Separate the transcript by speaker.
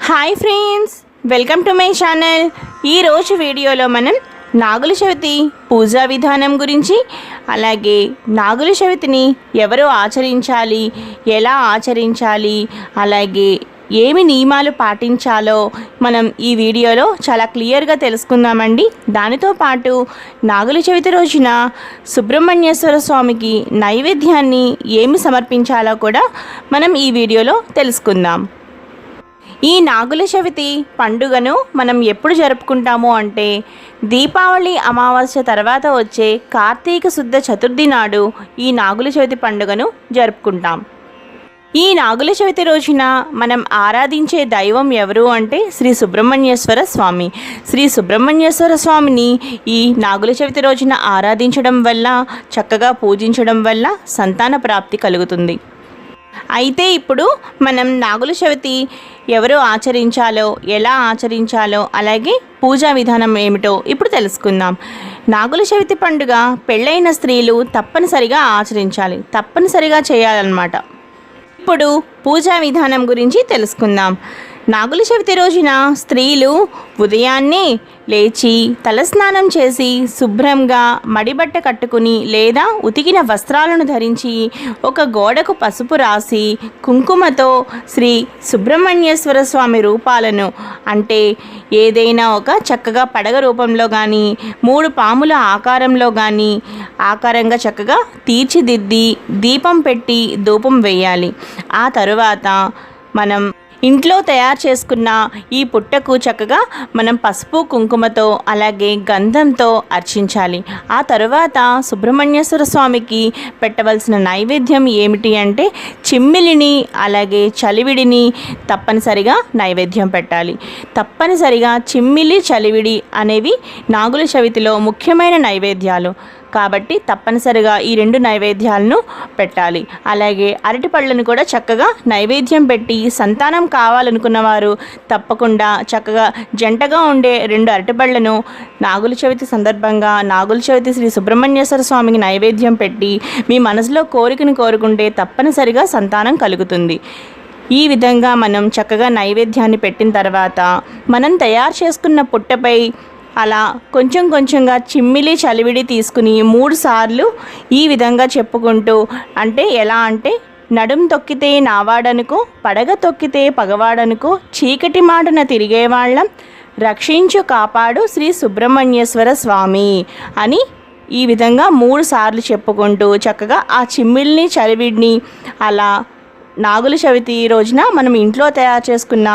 Speaker 1: Hi friends, welcome to my channel. ఈరోజు వీడియోలో మనం నాగుల చవితి పూజా విధానం గురించి, అలాగే నాగుల చవితిని ఎవరు ఆచరించాలి, ఎలా ఆచరించాలి, అలాగే ఏమి నియమాలు పాటించాలో మనం ఈ వీడియోలో చాలా క్లియర్గా తెలుసుకుందామండి. దానితో పాటు నాగుల చవితి రోజున సుబ్రహ్మణ్యేశ్వర స్వామికి నైవేద్యాన్ని ఏమి సమర్పించాలో కూడా మనం ఈ వీడియోలో తెలుసుకుందాం. ఈ నాగుల చవితి పండుగను మనం ఎప్పుడు జరుపుకుంటాము అంటే దీపావళి అమావాస్య తర్వాత వచ్చే కార్తీక శుద్ధ చతుర్థి నాడు ఈ నాగుల చవితి పండుగను జరుపుకుంటాం. ఈ నాగుల చవితి రోజున మనం ఆరాధించే దైవం ఎవరు అంటే శ్రీ సుబ్రహ్మణ్యేశ్వర స్వామి. శ్రీ సుబ్రహ్మణ్యేశ్వర స్వామిని ఈ నాగుల చవితి రోజున ఆరాధించడం వల్ల, చక్కగా పూజించడం వల్ల సంతాన ప్రాప్తి కలుగుతుంది. అయితే ఇప్పుడు మనం నాగుల చవితి ఎవరు ఆచరించాలో, ఎలా ఆచరించాలో, అలాగే పూజా విధానం ఏమిటో ఇప్పుడు తెలుసుకుందాం. నాగుల చవితి పండుగ పెళ్ళైన స్త్రీలు తప్పనిసరిగా ఆచరించాలి, తప్పనిసరిగా చేయాలన్నమాట. ఇప్పుడు పూజా విధానం గురించి తెలుసుకుందాం. నాగుల చవితి రోజున స్త్రీలు ఉదయాన్నే లేచి తలస్నానం చేసి శుభ్రంగా మడిబట్ట కట్టుకుని లేదా ఉతికిన వస్త్రాలను ధరించి ఒక గోడకు పసుపు రాసి కుంకుమతో శ్రీ సుబ్రహ్మణ్యేశ్వర స్వామి రూపాలను, అంటే ఏదైనా ఒక చక్కగా పడగ రూపంలో కానీ 3 పాముల ఆకారంలో కానీ ఆకారంగా చక్కగా తీర్చిదిద్ది దీపం పెట్టి ధూపం వేయాలి. ఆ తరువాత మనం ఇంట్లో తయారు చేసుకున్న ఈ పుట్టకు చక్కగా మనం పసుపు కుంకుమతో అలాగే గంధంతో అర్చించాలి. ఆ తరువాత సుబ్రహ్మణ్యేశ్వర స్వామికి పెట్టవలసిన నైవేద్యం ఏమిటి అంటే చిమ్మిలిని అలాగే చలివిడిని తప్పనిసరిగా నైవేద్యం పెట్టాలి. తప్పనిసరిగా చిమ్మిలి, చలివిడి అనేవి నాగుల చవితిలో ముఖ్యమైన నైవేద్యాలు కాబట్టి తప్పనిసరిగా ఈ 2 నైవేద్యాలను పెట్టాలి. అలాగే అరటి పళ్ళను కూడా చక్కగా నైవేద్యం పెట్టి సంతానం కావాలనుకున్న వారు తప్పకుండా చక్కగా జంటగా ఉండే 2 అరటిపళ్ళను నాగుల చవితి సందర్భంగా నాగుల చవితి శ్రీ సుబ్రహ్మణ్యేశ్వర స్వామికి నైవేద్యం పెట్టి మీ మనసులో కోరికను కోరుకుంటే తప్పనిసరిగా సంతానం కలుగుతుంది. ఈ విధంగా మనం చక్కగా నైవేద్యాన్ని పెట్టిన తర్వాత మనం తయారు చేసుకున్న పుట్టపై అలా కొంచెం కొంచెంగా చిమ్మిలి, చలివిడి తీసుకుని 3 సార్లు ఈ విధంగా చెప్పుకుంటూ, అంటే ఎలా అంటే నడుం తొక్కితే నావాడనుకో, పడగ తొక్కితే పగవాడనుకో, చీకటి మాటన తిరిగేవాళ్ళం, రక్షించు కాపాడు శ్రీ సుబ్రహ్మణ్యేశ్వర స్వామి అని ఈ విధంగా 3 సార్లు చెప్పుకుంటూ చక్కగా ఆ చిమ్మిల్ని, చలివిడిని అలా నాగుల చవితి రోజున మనం ఇంట్లో తయారు చేసుకున్న